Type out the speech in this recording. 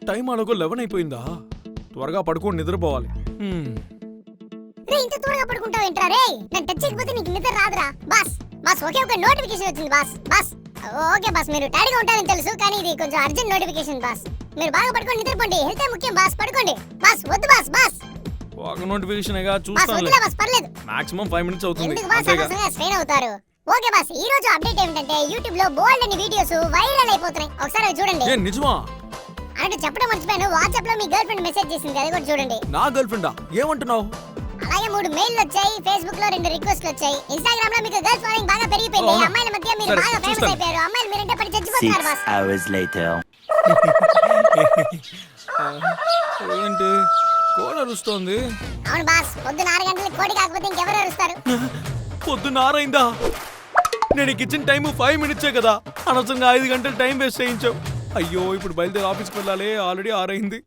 Time అలాగో 11 అయిపోయిందా? త్వరగా పడుకొని నిద్రపోవాలి. ఇంత త్వరగా పడుకుంటావేంట్రా రే? నేను టచ్ చేయకపోతే నీకు నిద్ర రాదురా. బాస్ బాస్ ఒకే ఒక నోటిఫికేషన్ వచ్చింది బాస్. బాస్ ఓకే బాస్, మీరు టైర్డ్గా ఉంటారని తెలుసు, కానీ ఇది కొంచెం అర్జెంట్ నోటిఫికేషన్ బాస్. మీరు బాగా పడుకొని నిద్రపోండి, హెల్త్ ముఖ్యం బాస్. పడుకోండి బాస్. వద్దు బాస్. బాస్ ఒక నోటిఫికేషన్గా బాస్ చూస్తాను. వద్దులే బాస్, పర్లేదు. మాక్సిమం 5 మినిట్స్ అవుతుంది. ఎందుకు బాస్ అనవసరంగా స్ట్రెయిన్ అవుతారు? ఓకే బాస్, ఈ రోజు అప్డేట్ ఏమిటంటే యూట్యూబ్ లో బోల్డ్ అని వీడియోస్ వైరల్ అయిపోతున్నాయి. ఒకసారి అవి చూడండి. ఏ నిజమా? అంటే చెప్పడం మర్చిపోయాను, వాట్సాప్ లో మీ గర్ల్ ఫ్రెండ్ మెసేజ్ చేసింది, అది కూడా చూడండి. నా గర్ల్ ఫ్రెండా? ఏమంటున్నావు? అలాగే 3 మెయిల్లు వచ్చాయి, ఫేస్బుక్ లో 2 రిక్వెస్ట్లు వచ్చాయి, ఇన్‌స్టాగ్రామ్ లో మీకు గర్ల్ ఫాలోయింగ్ బాగా పెరిగిపోయింది. అమ్మాయిల మధ్య మీరు సరే, బాగా ఫేమస్ చూస్తాను. అయిపోయారు. అమ్మాయిలు మీరంటే పడి చచ్చిపోతున్నారు బాస్. 6 hours later. ఏంటి కోడి అరుస్తోంది? అవును బాస్, పొద్దున 6 గంటలకు కోడి కాకపోతే ఇంకెవరు అరుస్తారు? పొద్దున్న 6 అయిందా? నేను ఇచ్చిన టైం 5 మినిట్సే కదా, అనవసరంగా 5 గంటలు టైం వేస్ట్ చేయించావు. అయ్యో, ఇప్పుడు బయలుదేరి ఆఫీస్కి వెళ్ళాలి. ఆల్రెడీ 6 అయింది.